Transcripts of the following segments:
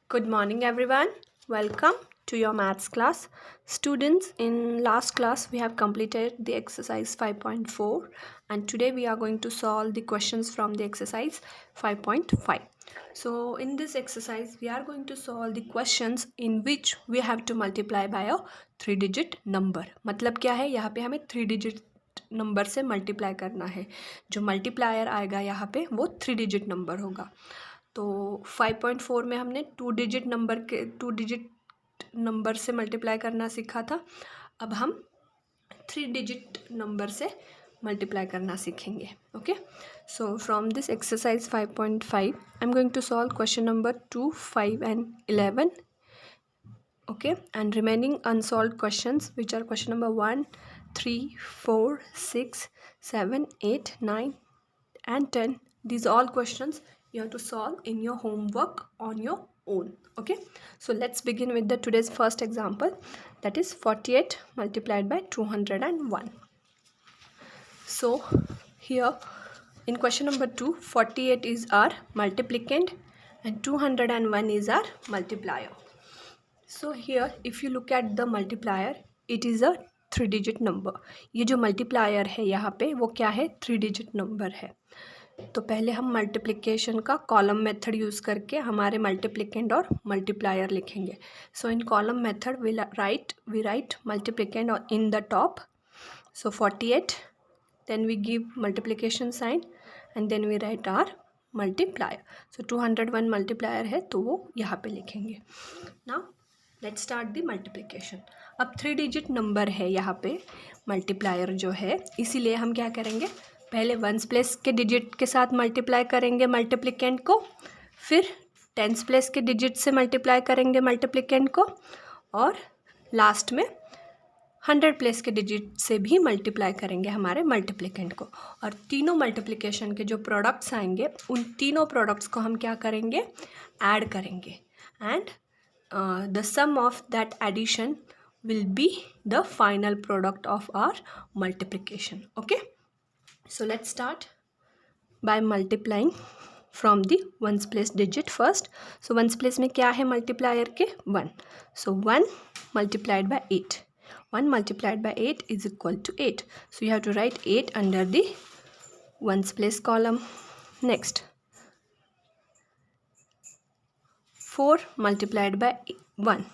Good morning everyone. Welcome to your maths class. Students, in last class we have completed the exercise 5.4 and today we are going to solve the questions from the exercise 5.5. So in this exercise we are going to solve the questions in which we have to multiply by a 3-digit number. मतलब क्या है, यहाँ पे हमें 3-digit number से multiply करना है. जो मल्टीप्लायर आएगा यहाँ पे वो 3-digit नंबर होगा. तो 5.4 में हमने 2-digit नंबर से मल्टीप्लाई करना सीखा था. अब हम 3-digit नंबर से मल्टीप्लाई करना सीखेंगे. Okay, so from this exercise 5.5 I am going to solve question number 2, 5 and 11. Okay, and remaining unsolved questions, which are question number 1, 3, 4, 6, 7, 8, 9 and 10. These all questions you have to solve in your homework on your own. Okay, so let's begin with the today's first example, that is 48 multiplied by 201. So here in question number 2, 48 is our multiplicand and 201 is our multiplier. So here if you look at the multiplier, it is a 3-digit number. ये जो multiplier है यहाँ पे वो क्या है, 3-digit number है. तो पहले हम मल्टीप्लिकेशन का कॉलम मेथड यूज़ करके हमारे मल्टीप्लिकेंड और मल्टीप्लायर लिखेंगे. So in column method we write multiplicand in the top. So 48, then we give multiplication sign and then we write our multiplier. So 201 multiplier है तो वो यहाँ पे लिखेंगे. Now let's start the multiplication. अब 3-digit नंबर है यहाँ पे मल्टीप्लायर जो है, इसीलिए हम क्या करेंगे, पहले वंस प्लेस के डिजिट के साथ मल्टीप्लाई करेंगे मल्टीप्लिकेंट को, फिर टेंस प्लेस के डिजिट से मल्टीप्लाई करेंगे मल्टीप्लिकेंट को, और लास्ट में 100 प्लेस के डिजिट से भी मल्टीप्लाई करेंगे हमारे मल्टीप्लिकेंट को. और तीनों मल्टीप्लिकेशन के जो प्रोडक्ट्स आएंगे उन तीनों प्रोडक्ट्स को हम क्या करेंगे, ऐड करेंगे, and the sum of that addition will be the final product of our multiplication. Okay, so let's start by multiplying from the ones place digit first. So ones place में क्या है multiplier के, 1. So 1 multiplied by 8. 1 multiplied by 8 is equal to 8. So you have to write 8 under the ones place column. Next, 4 multiplied by 1.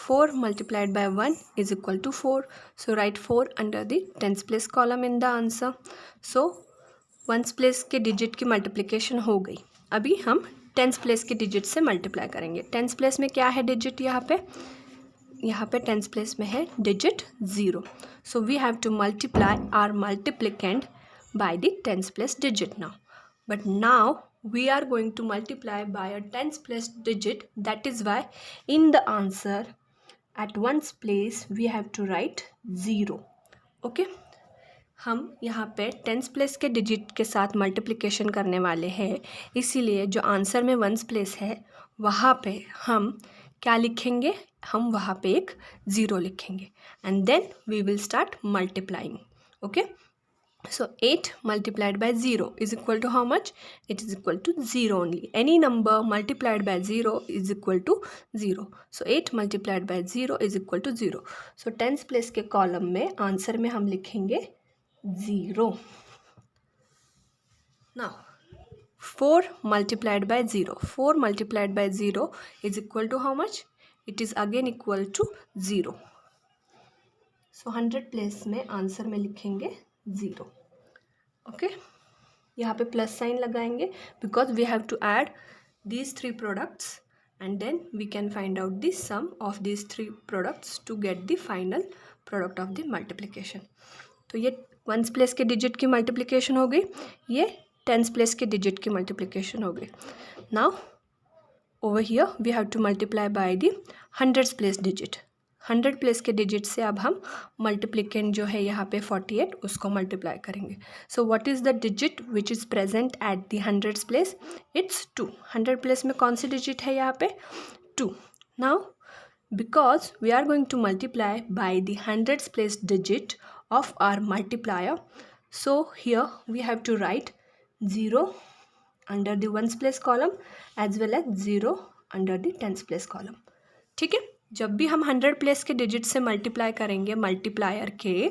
4 multiplied by 1 is equal to 4. So write 4 under the tens place column in the answer. So ones place के digit की multiplication हो गई. अभी हम tense place के digit से multiply करेंगे. Tense place में क्या है डिजिट, यहाँ पे टेंस प्लेस में है digit 0. So we have to multiply our multiplicand by the tens place digit now. But now we are going to multiply by a tens place digit. That is why in the answer at ones place we have to write 0. Okay, हम यहाँ पे tense place के digit के साथ multiplication करने वाले हैं, इसीलिए जो आंसर में वंस प्लेस है वहाँ पे हम क्या लिखेंगे, हम वहाँ पे एक 0 लिखेंगे, and then we will start multiplying. Okay, so 8 multiplied by 0 is equal to how much? It is equal to 0 only. Any number multiplied by 0 is equal to 0. So 8 multiplied by 0 is equal to 0. So tens place के column में answer में हम लिखेंगे 0. Now 4 multiplied by 0. 4 multiplied by 0 is equal to how much? It is again equal to 0. So 100 place में answer में लिखेंगे 0. ओके, यहाँ पे प्लस साइन लगाएंगे because we have to add these 3 products and then we can find out the sum of these 3 products to get the final product of the multiplication. तो ये ones place के digit की multiplication हो गई, ये tens place के digit की multiplication हो गई. Now over here we have to multiply by the 100 place digit. 100 place के डिजिट से अब हम मल्टीप्लिकेंट जो है यहाँ पे 48 उसको मल्टीप्लाई करेंगे. So what is the digit which is present at the 100 place? It's 2. 100 place में कौन सी डिजिट है यहाँ पे? 2. Now because we are going to multiply by the 100 place digit of our multiplier, so here we have to write 0 under the ones place column as well as 0 under the tens place column. ठीक है, जब भी हम 100 place के digit से multiply करेंगे multiplier के,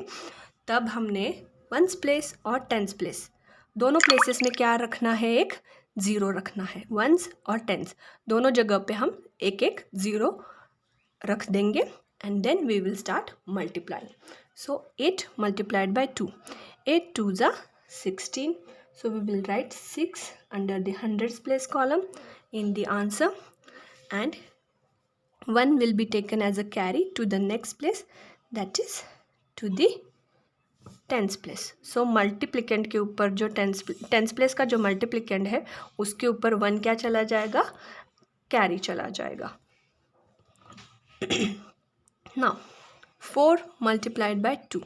तब हमने वंस प्लेस और टेंस प्लेस दोनों प्लेसेस में क्या रखना है, एक ज़ीरो रखना है। वंस और टेंस दोनों जगह पे हम एक एक ज़ीरो रख देंगे and then we will start multiplying. So 8 multiplied by 2, 8 2s are 16, so we will write 6 under the hundreds place column in the answer, and 1 will be taken as a carry to the next place, that is to the tens place. So multiplicand के ऊपर जो tens place का जो multiplicand है उसके ऊपर 1 क्या चला जाएगा, कैरी चला जाएगा। Now 4 multiplied by 2,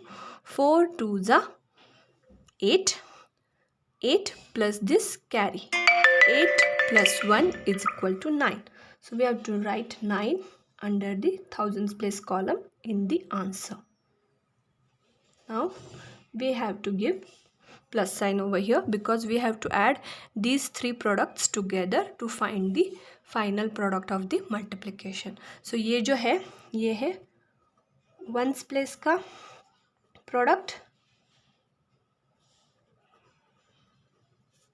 4 2s are 8, 8 plus this carry, 8 plus 1 is equal to 9. So we have to write 9 under the thousands place column in the answer. Now we have to give plus sign over here because we have to add these three products together to find the final product of the multiplication. So ये जो है ये है ones place का product,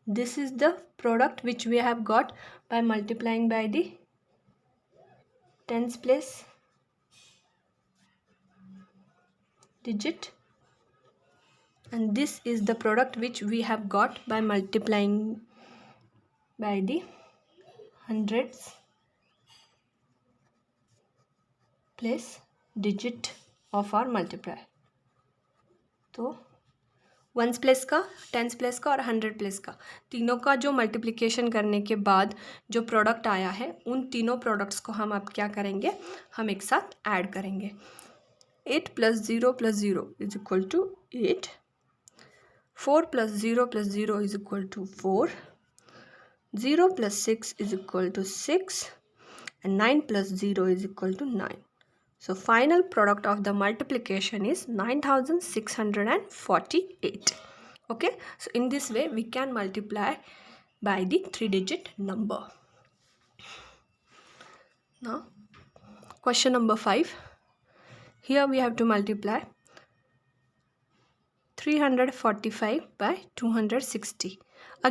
this is the product which we have got by multiplying by the tens place digit, and this is the product which we have got by multiplying by the hundreds place digit of our multiplier. तो once place का, tens place का और 100 place का तीनों का जो multiplication करने के बाद जो प्रोडक्ट आया है, उन तीनों प्रोडक्ट्स को हम अब क्या करेंगे, हम एक साथ ऐड करेंगे। 8 + 0 + 0 is equal to 8, 4 + 0 + 0 is equal to 4, 0 + 6 is equal to 6, and 9 + 0 is equal to 9. So final product of the multiplication is 9648. Okay, so in this way we can multiply by the 3-digit number. Now question number 5, here we have to multiply 345 by 260.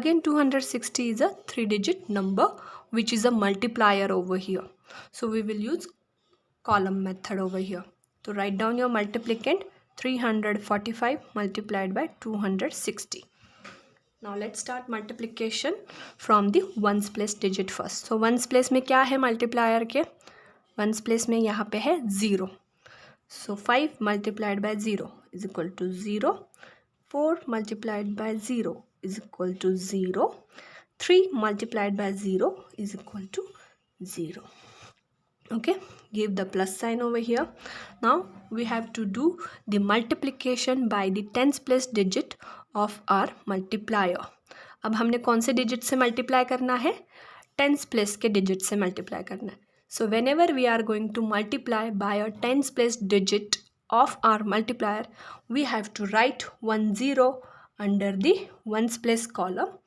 Again 260 is a 3-digit number which is a multiplier over here, so we will use column method over here. So write down your multiplicand, 345 multiplied by 260. Now let's start multiplication from the ones place digit first. So ones place में क्या है multiplier के, ones place में यहाँ पे है 0. So 5 multiplied by 0 is equal to 0, 4 multiplied by 0 is equal to 0, 3 multiplied by 0 is equal to 0. Okay, give the plus sign over here. Now we have to do the multiplication by the tens place digit of our multiplier. अब हमने कौन से digit से multiply करना है, tens place के digit से multiply करना है. So whenever we are going to multiply by a tens place digit of our multiplier, we have to write 1 0 under the ones place column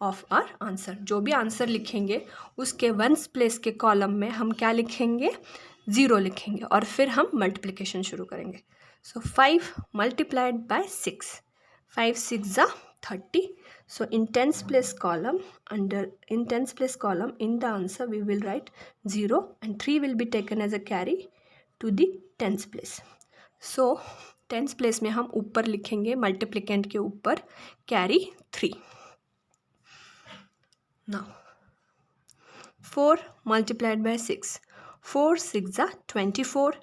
of our answer. जो भी answer लिखेंगे उसके once place के column में हम क्या लिखेंगे, 0 लिखेंगे, और फिर हम मल्टीप्लिकेशन शुरू करेंगे। सो 5 multiplied by 6, 5 6 are 30. So in tens place column, in tens place column in the answer we will write 0 and 3 will be taken as a carry to the tens place. So tens place में हम ऊपर लिखेंगे multiplicand के ऊपर carry 3. Now 4 multiplied by 6, 4 6 are 24,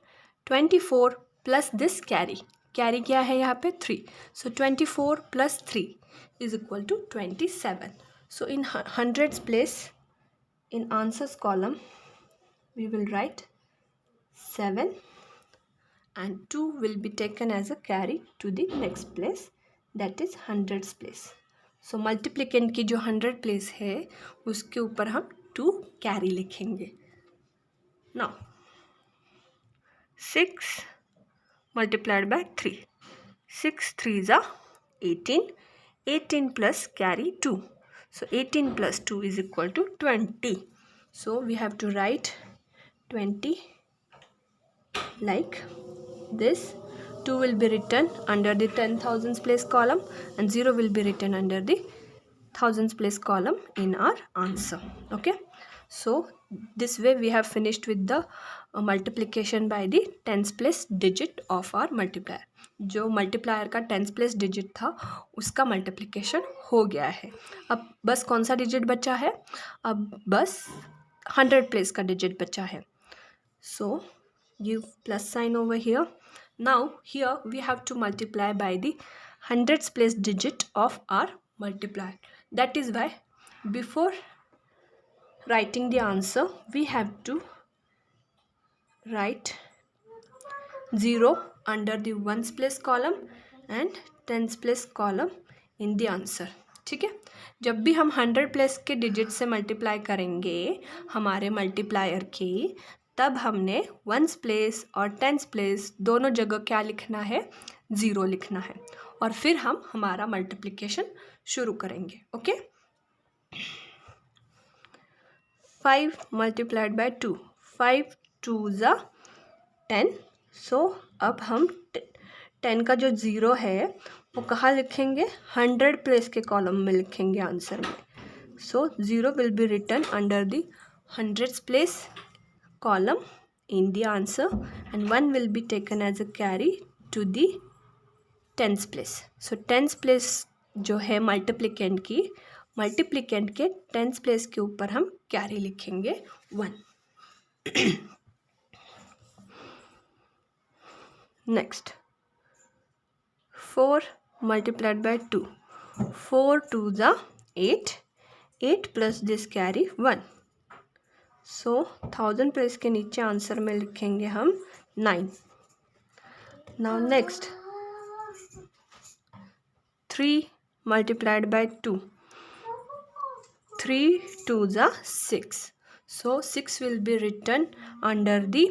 24 plus this carry, carry क्या है यहाँ पे 3, so 24 plus 3 is equal to 27. So in hundreds place in answers column we will write 7 and 2 will be taken as a carry to the next place, that is hundreds place. So multiplicand की जो 100 place है उसके ऊपर हम 2 carry लिखेंगे। Now 6 multiplied by 3, 6 3s are 18, 18 plus carry 2, so 18 plus 2 is equal to 20. So we have to write 20 like this. 2 will be written under the 10,000s place column and 0 will be written under the thousands place column in our answer. Okay, so this way we have finished with the multiplication by the tens place digit of our multiplier. जो multiplier का tense place digit था उसका multiplication हो गया है. अब बस कौन सा डिजिट बचा है? अब बस 100 प्लेस का डिजिट बचा है. So give plus sign over here. Now here we have to multiply by the hundreds place digit of our multiplier. That is why before writing the answer we have to write 0 under the ones place column and tens place column in the answer. ठीक है, जब भी हम 100 place के digit से multiply करेंगे हमारे multiplier की, तब हमने वंस प्लेस और टेंस प्लेस दोनों जगह क्या लिखना है? 0 लिखना है. और फिर हम हमारा मल्टीप्लिकेशन शुरू करेंगे. ओके, 5 मल्टीप्लाइड बाय 2, 5 2 ज़ा 10. सो अब हम 10 का जो 0 है वो कहाँ लिखेंगे? 100 प्लेस के कॉलम में लिखेंगे आंसर में. So 0 will be written under the 100 place column in the answer and 1 will be taken as a carry to the tens place. So tens place जो है मल्टीप्लिकेंट की, मल्टीप्लिकेंट के टेंस प्लेस के ऊपर हम कैरी लिखेंगे 1. Next 4 multiplied by 2, 4 2 ज़ा 8, 8 plus this carry 1. So 1000 place के नीचे आंसर में लिखेंगे हम 9. नाउ नेक्स्ट 3 मल्टीप्लाइड बाय 2, 3 2 ज़ा 6. So 6 will be written under the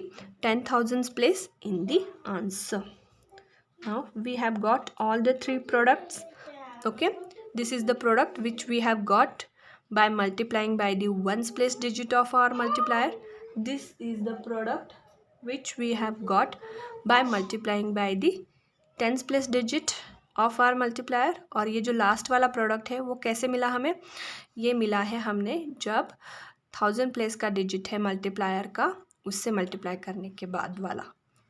10,000s place in the answer. Now we have got all the 3 products. Okay, this is the product which we have got by multiplying by the ones place digit of our multiplier. This is the product which we have got by multiplying by the tens place digit of our multiplier. और ये जो last वाला product है वो कैसे मिला हमें? ये मिला है हमने जब 1000 प्लेस का डिजिट है मल्टीप्लायर का, उससे मल्टीप्लाई करने के बाद वाला.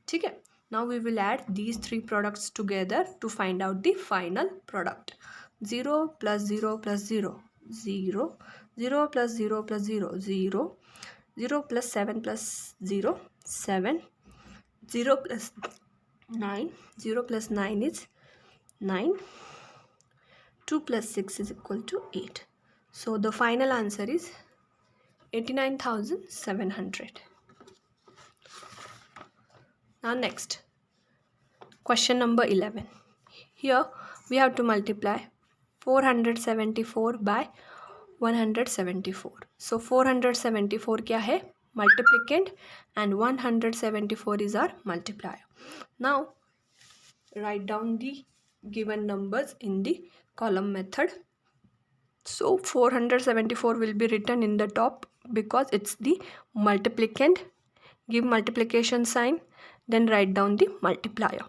ठीक है, now we will add these 3 products together to find out the final product. 0 plus 0 plus 0, 0, 0 plus 0 plus 0, 0, 0 plus 7 plus 0, 7, 0 plus 9, 0 plus 9 is 9, 2 plus 6 is equal to 8. So the final answer is 89,700. Now next, question number 11. Here we have to multiply 474 by 174. So 474 क्या है? Multiplicand and 174 is our multiplier. Now write down the given numbers in the column method. So 474 will be written in the top because it's the multiplicand. Give multiplication sign, then write down the multiplier.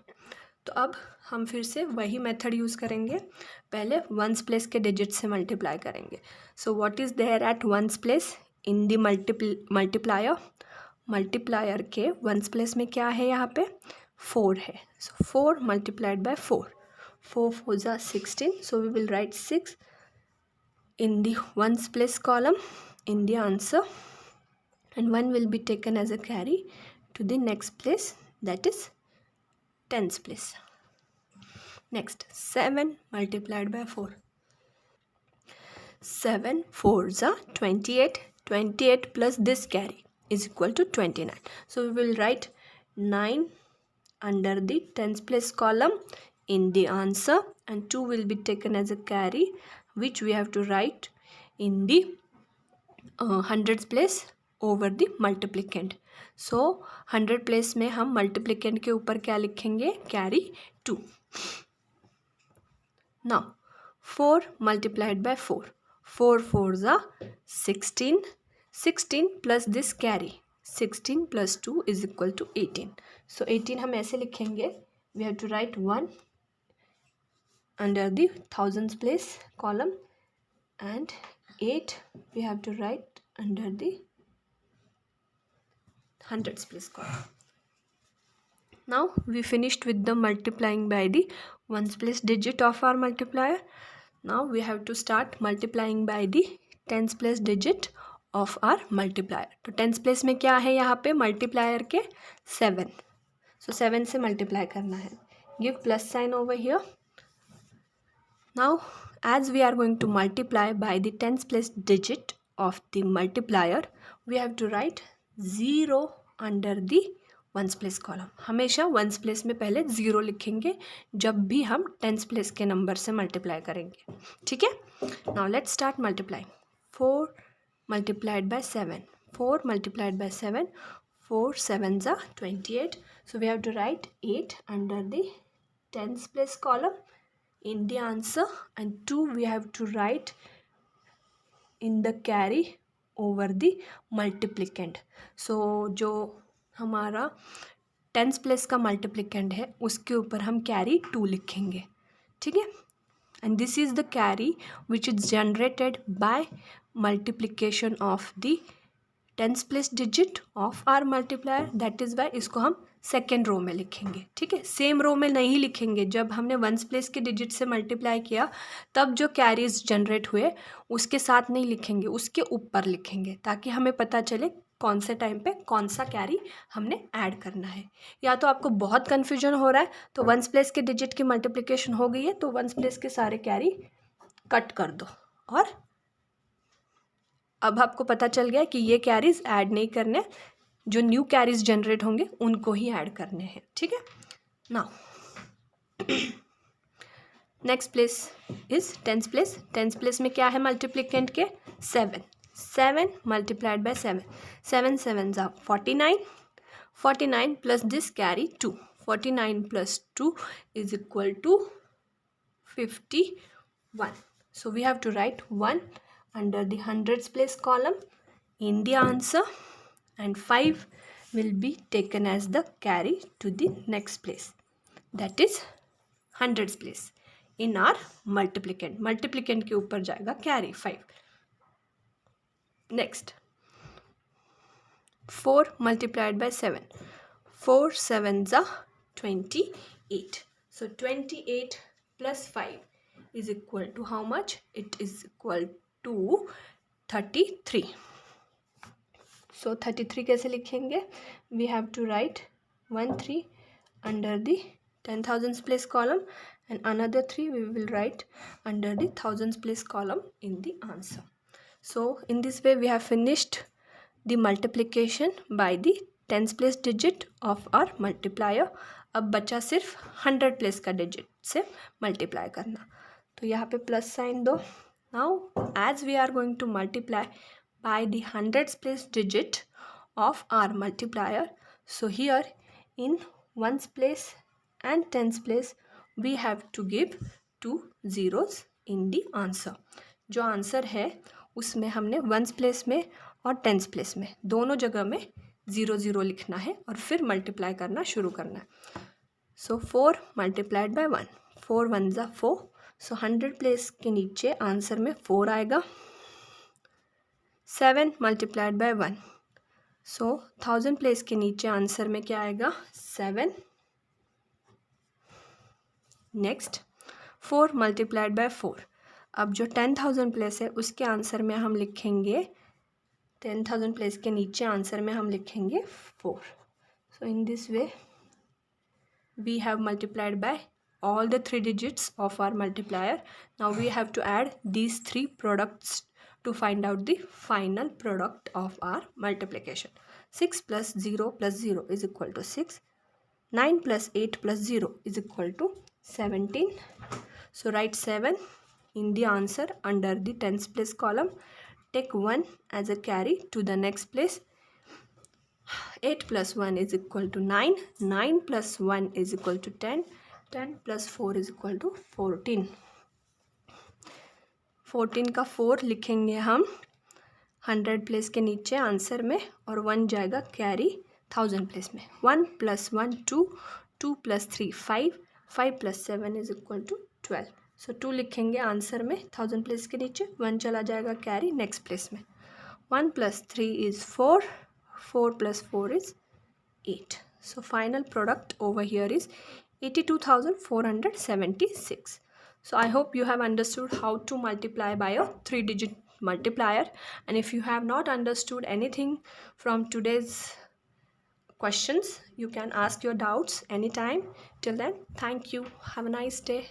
तो अब हम फिर से वही method use करेंगे. पहले ones place के digit से मल्टीप्लाई करेंगे. So what is there at ones place in the multiplier? Multiplier के वंस प्लेस में क्या है? यहाँ पे 4 है. सो 4 मल्टीप्लाइड बाय 4, 4 4 ज़ा 16. So we will write 6 in the ones place column in the answer and 1 will be taken as a carry to the next place, that is tens place. Next 7 multiplied by 4, 7 4 ज़ा 28, 28 plus this carry is equal to 29. So we will write 9 under the tens place column in the answer and 2 will be taken as a carry which we have to write in the hundreds place over the multiplicand. So 100 place में हम multiplicand के ऊपर क्या लिखेंगे? carry 2. Now 4 multiplied by 4, 4 4 ज़ा 16, 16 plus this carry, 16 plus 2 is equal to 18. So 18 हम ऐसे लिखेंगे, we have to write 1 under the thousands place column and 8 we have to write under the hundreds place column. Now we finished with the multiplying by the ones place digit of our multiplier. Now we have to start multiplying by the tens place digit of our multiplier. तो tens place में क्या है यहाँ पे multiplier के 7. So 7 से multiply करना है. Give plus sign over here. Now as we are going to multiply by the tens place digit of the multiplier, we have to write 0 under the ones place column. हमेशा ones place में पहले 0 लिखेंगे जब भी हम tens place के number से multiply करेंगे. ठीक है. Now let's start multiplying. 4 multiplied by 7. 4 multiplied by 7. 4 7s are 28. So we have to write 8 under the tens place column in the answer, and 2 we have to write in the carry over the multiplicand. So जो हमारा tens place का मल्टीप्लिकेंड है उसके ऊपर हम carry 2 लिखेंगे. ठीक है. And this is the carry which is generated by multiplication of the tens place digit of our multiplier. That is why इसको हम सेकेंड रो में लिखेंगे. ठीक है. सेम रो में नहीं लिखेंगे. जब हमने वंस प्लेस के डिजिट से मल्टीप्लाई किया तब जो कैरीज जनरेट हुए उसके साथ नहीं लिखेंगे, उसके ऊपर लिखेंगे ताकि हमें पता चले कौन से टाइम पे कौन सा कैरी हमने ऐड करना है. या तो आपको बहुत कन्फ्यूजन हो रहा है तो वंस प्लेस के डिजिट की मल्टीप्लिकेशन हो गई है तो वंस प्लेस के सारे कैरी कट कर दो और अब आपको पता चल गया कि ये कैरीज ऐड नहीं करने, जो न्यू कैरीज जनरेट होंगे उनको ही ऐड करने हैं. ठीक है. Now next place is tens place. Tens place में क्या है मल्टीप्लिकेंट के 7. 7 multiplied by 7. 7 7s are 49. 49 plus this carry 2. 49 plus 2 is equal to 51. So we have to write 1 under the hundreds place column in the answer, and 5 will be taken as the carry to the next place, that is hundreds place in our multiplicand. Multiplicand के ऊपर जाएगा carry 5. Next 4 multiplied by 7. 4 7s are 28. So 28 plus 5 is equal to how much? It is equal to 33. So 33 कैसे लिखेंगे? We have to write 1 3 under the 10,000s place column and another 3 we will write under the thousands place column in the answer. So in this way we have finished the multiplication by the tens place digit of our multiplier. अब बचा सिर्फ 100 place का digit से multiply करना. तो यहाँ पे plus sign दो. Now as we are going to multiply by the hundreds place digit of our multiplier, so here in ones place and tens place we have to give 2 zeros in the answer. जो answer है उसमें हमने once place में और tense place में दोनों जगह में 0 0 लिखना है और फिर मल्टीप्लाई करना शुरू करना है. सो 4 multiplied by 1. 4 1s are 4. So 100 place के नीचे आंसर में 4 आएगा. 7 मल्टीप्लाइड बाय 1. सो 1000 प्लेस के नीचे आंसर में क्या आएगा? 7. Next 4 multiplied by 4. अब जो 10,000 प्लेस है उसके आंसर में हम लिखेंगे 10,000 प्लेस के नीचे आंसर में हम लिखेंगे 4. So in this way we have multiplied by all the 3 digits of our multiplier. Now we have to add these 3 products to find out the final product of our multiplication. 6 plus 0 plus 0 is equal to 6. 9 plus 8 plus 0 is equal to 17. So write 7 in the answer under the tens place column. Take 1 as a carry to the next place. 8 plus 1 is equal to 9. 9 plus 1 is equal to 10. 10 plus 4 is equal to 14. 14 का 4 लिखेंगे हम 100 place के नीचे answer में, और 1 जाएगा carry 1000 place में. 1 + 1 2, 2 + 3 5, 5 + 7 is equal to 12. सो 2 लिखेंगे आंसर में 1000 प्लेस के नीचे, 1 चला जाएगा कैरी नेक्स्ट प्लेस में. 1 + 3 is 4, 4 + 4 is 8. So final product over here is 82,476. So I hope you have understood how to multiply by a 3-digit multiplier. And if you have not understood anything from today's questions, you can ask your doubts anytime. Till then, thank you. Have a nice day.